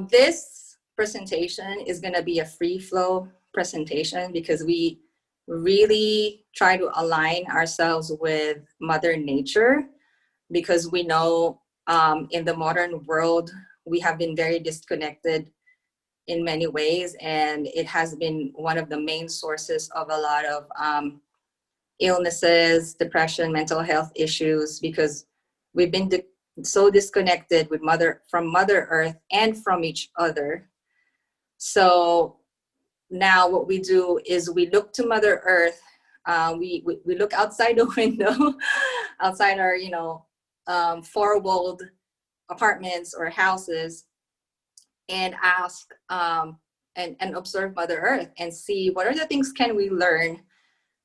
This presentation is going to be a free flow presentation because we really try to align ourselves with Mother Nature, because we know in the modern world, we have been very disconnected in many ways, and it has been one of the main sources of a lot of illnesses, depression, mental health issues, because we've been so disconnected with from Mother Earth and from each other. So now what we do is we look to Mother Earth. We look outside the window, outside our, four-walled apartments or houses, and ask and observe Mother Earth and see what are the things can we learn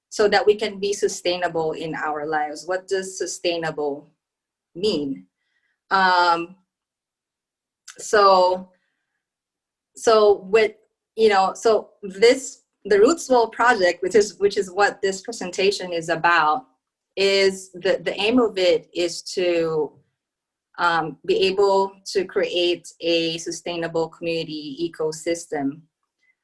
so that we can be sustainable in our lives. What does sustainable mean? So with, the Roots World project, which is what this presentation is about, is the aim of it is to be able to create a sustainable community ecosystem.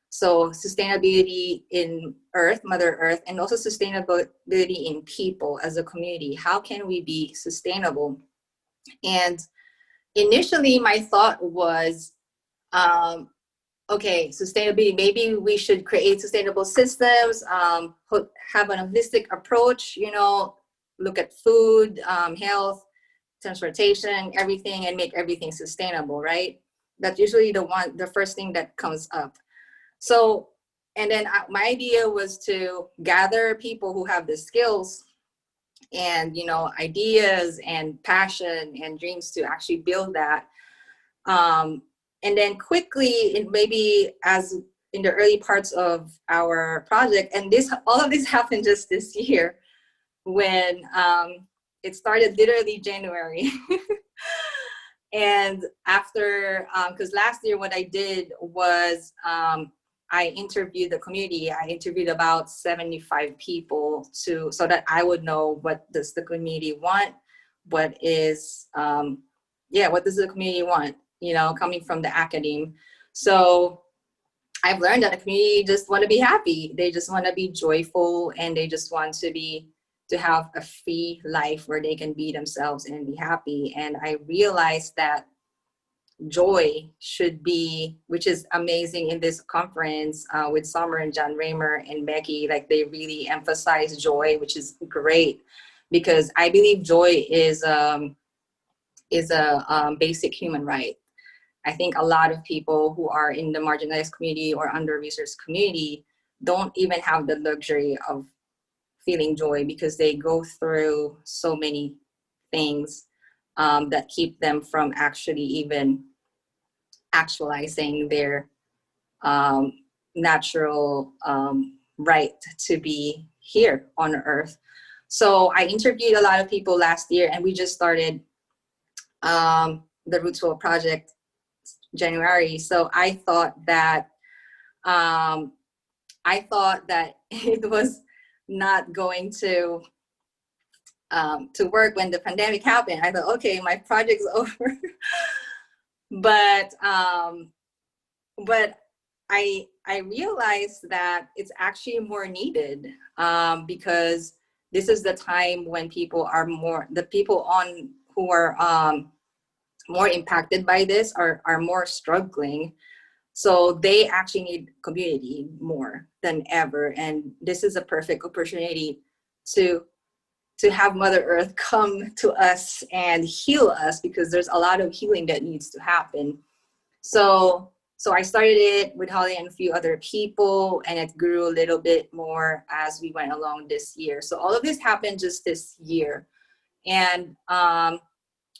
So sustainability in Earth, Mother Earth, and also sustainability in people as a community. How can we be sustainable? And initially my thought was, okay, sustainability, maybe we should create sustainable systems, have an holistic approach, look at food, health, transportation, everything, and make everything sustainable, right? That's usually the first thing that comes up. So, and then my idea was to gather people who have the skills and, ideas and passion and dreams to actually build that. And then quickly, maybe as in the early parts of our project, and all of this happened just this year when it started literally January. And after, because last year what I did was I interviewed the community. I interviewed about 75 people so that I would know what does the community want, what does the community want, coming from the academe. So I've learned that the community just want to be happy. They just want to be joyful, and they just want to have a free life where they can be themselves and be happy. And I realized that joy should be, which is amazing in this conference with Summer and John Raymer and Becky, like they really emphasize joy, which is great, because I believe joy is a basic human right. I think a lot of people who are in the marginalized community or under-resourced community don't even have the luxury of feeling joy, because they go through so many things that keep them from actually even actualizing their natural right to be here on Earth. So I interviewed a lot of people last year, and we just started the Roots World project January. So I thought that it was not going to work when the pandemic happened. I thought, okay, my project's over. But I realized that it's actually more needed because this is the time when people are who are more impacted by this are more struggling. So they actually need community more than ever. And this is a perfect opportunity to have Mother Earth come to us and heal us, because there's a lot of healing that needs to happen. So I started it with Holly and a few other people, and it grew a little bit more as we went along this year. So all of this happened just this year. And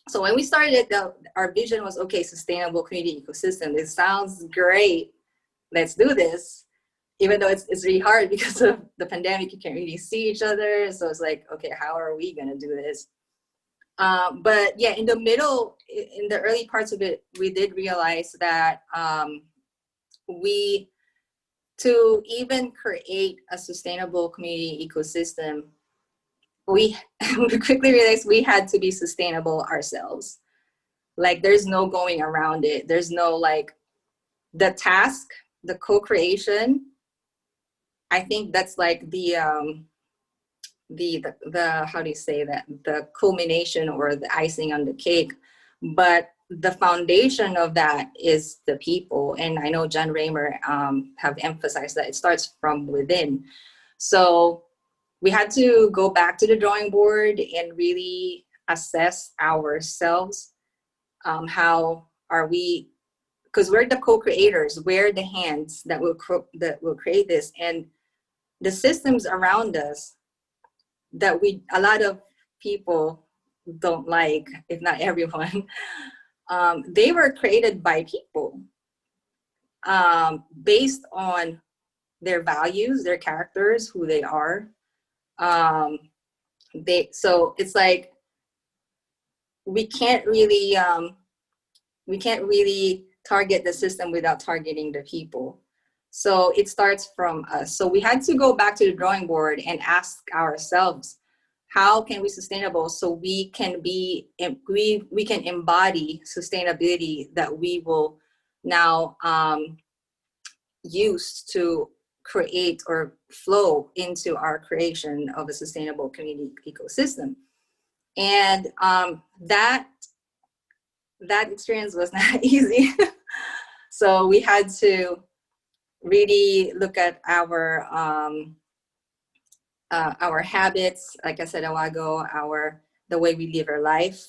so when we started, our vision was, okay, sustainable community ecosystem. It sounds great. Let's do this. Even though it's really hard because of the pandemic, you can't really see each other. So it's like, okay, how are we going to do this? But yeah, in the early parts of it, we did realize that to even create a sustainable community ecosystem, we quickly realized we had to be sustainable ourselves. Like there's no going around it. There's no like the task, the co-creation. I think that's like the how do you say that, the culmination or the icing on the cake, but the foundation of that is the people. And I know John Raymer have emphasized that it starts from within. So we had to go back to the drawing board and really assess ourselves. How are we, because we're the co-creators, we're the hands that will create this, and the systems around us that a lot of people don't like, if not everyone, they were created by people based on their values, their characters, who they are. So it's like we can't really target the system without targeting the people. So it starts from us. So we had to go back to the drawing board and ask ourselves, how can we sustainable so we can we can embody sustainability that we will now use to create or flow into our creation of a sustainable community ecosystem. And that experience was not easy. So we had to really look at our habits, like I said a while ago, the way we live our life,